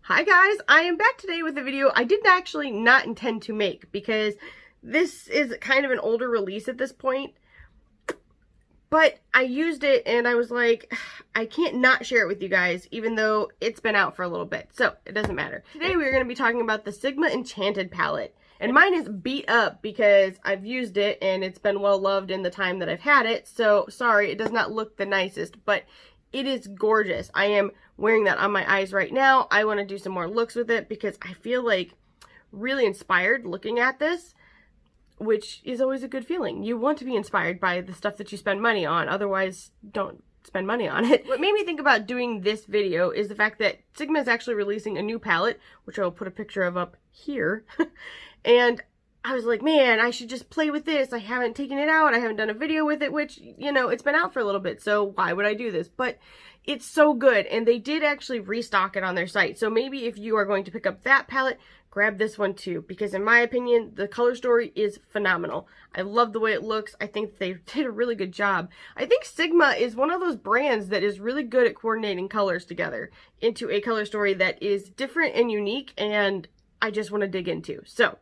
Hi guys, I am back today with a video I did actually not intend to make because this is kind of an older release at this point, but I used it and I was like, I can't not share it with you guys even though it's been out for a little bit, so it doesn't matter. Today we're going to be talking about the Sigma Enchanted palette, and mine is beat up because I've used it and it's been well loved in the time that I've had it, so sorry, it does not look the nicest, but it is gorgeous. I am wearing that on my eyes right now. I want to do some more looks with it because I feel like really inspired looking at this, which is always a good feeling. You want to be inspired by the stuff that you spend money on, otherwise don't spend money on it. What made me think about doing this video is the fact that Sigma is actually releasing a new palette, which I will put a picture of up here, and I was like, man, I should just play with this. I haven't taken it out. I haven't done a video with it, which, you know, it's been out for a little bit, so why would I do this? But it's so good, and they did actually restock it on their site. So maybe if you are going to pick up that palette, grab this one too, because in my opinion, the color story is phenomenal. I love the way it looks. I think they did a really good job. I think Sigma is one of those brands that is really good at coordinating colors together into a color story that is different and unique, and I just want to dig into. So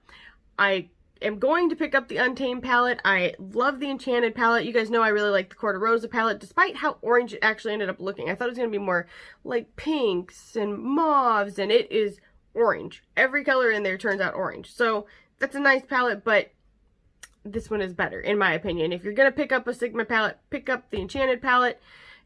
I am going to pick up the Untamed palette. I love the Enchanted palette. You guys know I really like the Corta Rosa palette, despite how orange it actually ended up looking. I thought it was going to be more like pinks and mauves, and it is orange. Every color in there turns out orange. So that's a nice palette, but this one is better, in my opinion. If you're going to pick up a Sigma palette, pick up the Enchanted palette,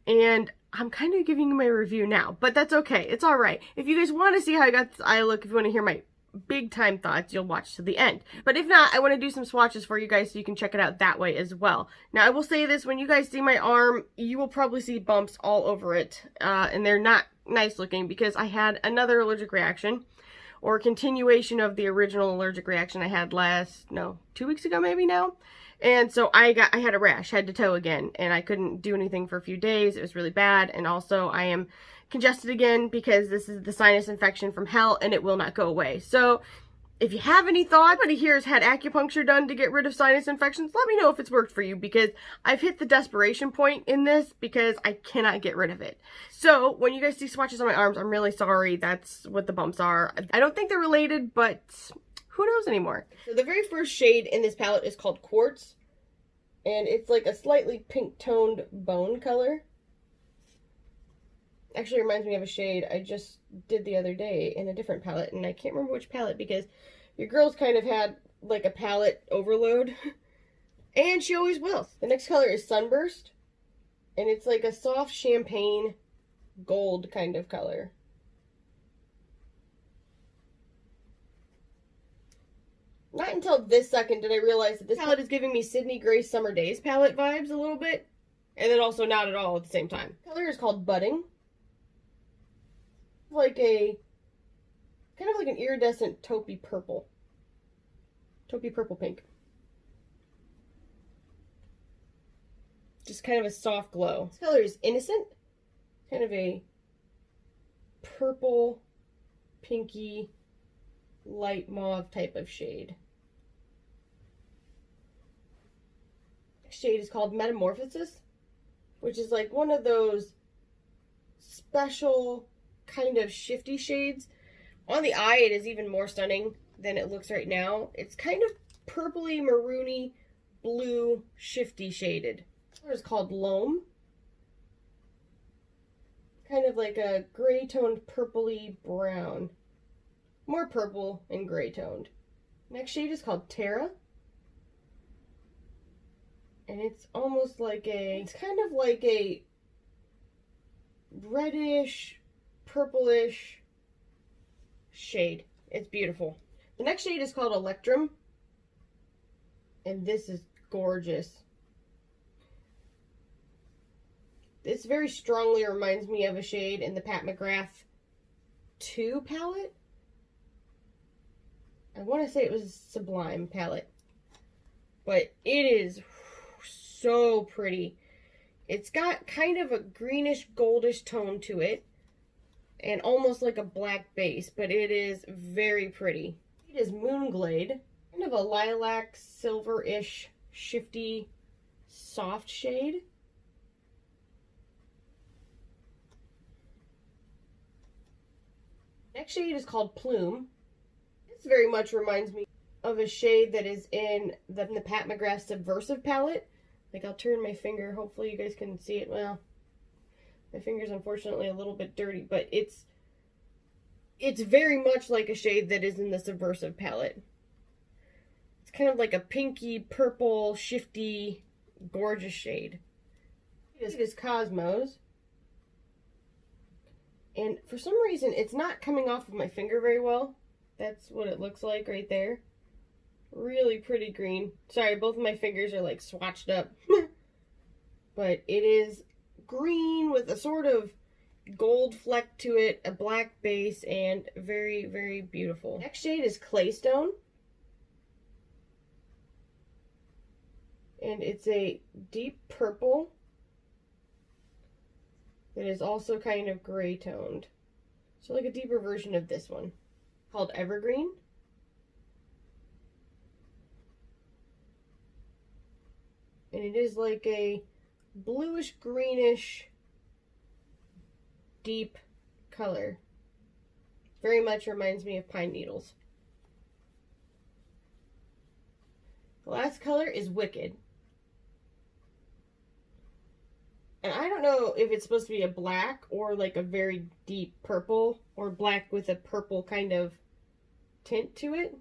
and I'm kind of giving you my review now, but that's okay. It's all right. If you guys want to see how I got this eye look, if you want to hear my big time thoughts, you'll watch to the end. But if not, I want to do some swatches for you guys so you can check it out that way as well. Now I will say this, when you guys see my arm, you will probably see bumps all over it, and they're not nice looking because I had another allergic reaction, or continuation of the original allergic reaction I had 2 weeks ago maybe now. And so I had a rash head to toe again, and I couldn't do anything for a few days. It was really bad, and also I am congested again because this is the sinus infection from hell and it will not go away. So if you have any thought, anybody here has had acupuncture done to get rid of sinus infections, let me know if it's worked for you, because I've hit the desperation point in this because I cannot get rid of it. So when you guys see swatches on my arms, I'm really sorry. That's what the bumps are. I don't think they're related, but who knows anymore. So the very first shade in this palette is called Quartz, and it's like a slightly pink toned bone color. Actually reminds me of a shade I just did the other day in a different palette, and I can't remember which palette because your girl's kind of had like a palette overload, and she always will. The next color is Sunburst, and it's like a soft champagne gold kind of color. Not until this second did I realize that this palette is giving me Sydney Grace Summer Days palette vibes a little bit, and then also not at all at the same time. The color is called Budding. Like a kind of like an iridescent taupey purple pink, just kind of a soft glow. This color is Innocent, kind of a purple pinky light mauve type of shade. Next shade is called Metamorphosis, which is like one of those special kind of shifty shades. On the eye it is even more stunning than it looks right now. It's kind of purpley maroony blue shifty shaded. This color is called Loam, kind of like a gray toned purpley brown, more purple and gray toned. Next shade is called Terra, and it's almost like it's kind of like a reddish purplish shade. It's beautiful. The next shade is called Electrum, and this is gorgeous. This very strongly reminds me of a shade in the Pat McGrath 2 palette. I want to say it was Sublime palette, but it is so pretty. It's got kind of a greenish goldish tone to it, and almost like a black base, but it is very pretty. It is Moonglade, kind of a lilac silver-ish shifty soft shade. Next shade is called Plume. This very much reminds me of a shade that is in the Pat McGrath Subversive palette. Like, I'll turn my finger, hopefully you guys can see it. Well, my finger's unfortunately a little bit dirty, but it's very much like a shade that is in the Subversive palette. It's kind of like a pinky, purple, shifty, gorgeous shade. It is Cosmos. And for some reason, it's not coming off of my finger very well. That's what it looks like right there. Really pretty green. Sorry, both of my fingers are like swatched up. But it is green with a sort of gold fleck to it, a black base, and very, very beautiful. Next shade is Claystone. And it's a deep purple that is also kind of gray toned. So like a deeper version of this one, called Evergreen. And it is like a bluish greenish deep color. Very much reminds me of pine needles. The last color is Wicked. And I don't know if it's supposed to be a black or like a very deep purple, or black with a purple kind of tint to it.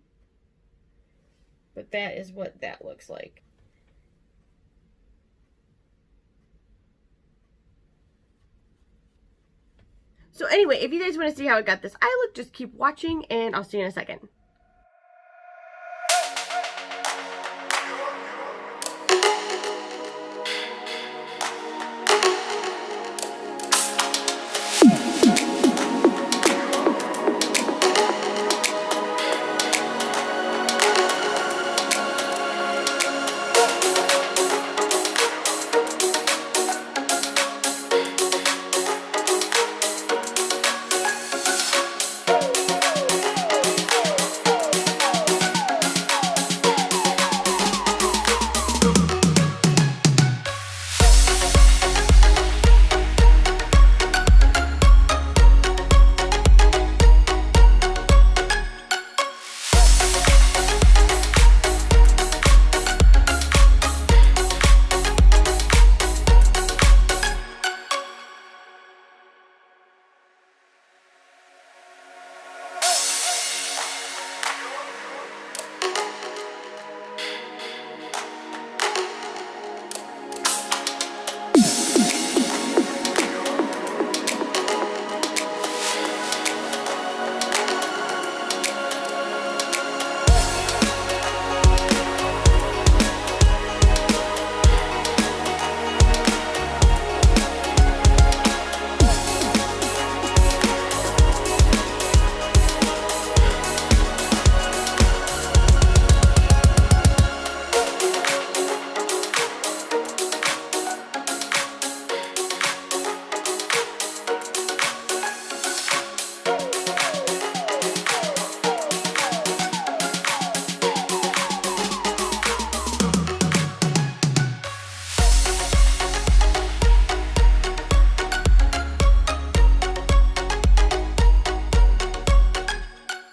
But that is what that looks like. So anyway, if you guys want to see how I got this eye look, just keep watching and I'll see you in a second.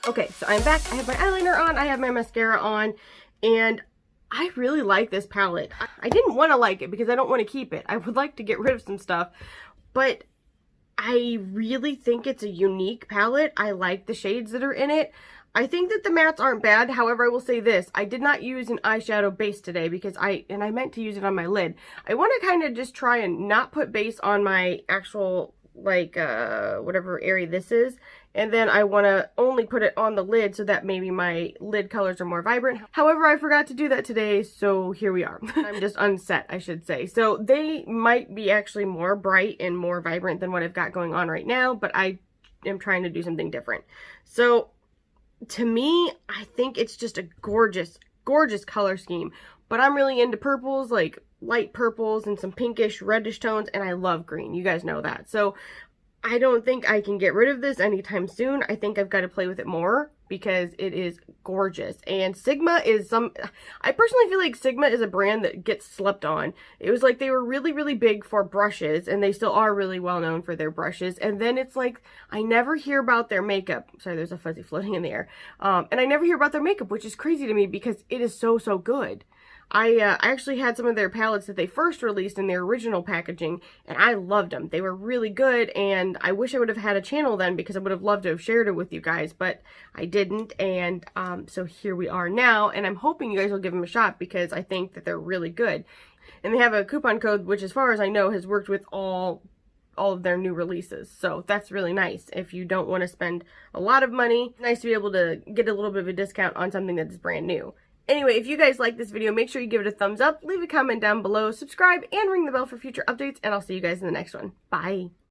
Okay, so I'm back. I have my eyeliner on, I have my mascara on, and I really like this palette. I didn't want to like it because I don't want to keep it. I would like to get rid of some stuff, but I really think it's a unique palette. I like the shades that are in it. I think that the mattes aren't bad. However, I will say this. I did not use an eyeshadow base today because I meant to use it on my lid. I want to kind of just try and not put base on my actual, like, whatever area this is. And then I want to only put it on the lid so that maybe my lid colors are more vibrant. However, I forgot to do that today, so here we are. I'm just unset, I should say. So they might be actually more bright and more vibrant than what I've got going on right now, but I am trying to do something different. So to me, I think it's just a gorgeous, gorgeous color scheme. But I'm really into purples, like light purples and some pinkish, reddish tones, and I love green. You guys know that. So I don't think I can get rid of this anytime soon. I think I've got to play with it more because it is gorgeous. And Sigma is I personally feel like Sigma is a brand that gets slept on. It was like they were really, really big for brushes, and they still are really well known for their brushes. And then it's like, I never hear about their makeup. Sorry, there's a fuzzy floating in the air. And I never hear about their makeup, which is crazy to me because it is so, so good. I actually had some of their palettes that they first released in their original packaging, and I loved them. They were really good, and I wish I would have had a channel then because I would have loved to have shared it with you guys, but I didn't, and so here we are now, and I'm hoping you guys will give them a shot because I think that they're really good. And they have a coupon code, which as far as I know has worked with all of their new releases, so that's really nice. If you don't want to spend a lot of money, it's nice to be able to get a little bit of a discount on something that's brand new. Anyway, if you guys like this video, make sure you give it a thumbs up, leave a comment down below, subscribe, and ring the bell for future updates, and I'll see you guys in the next one. Bye!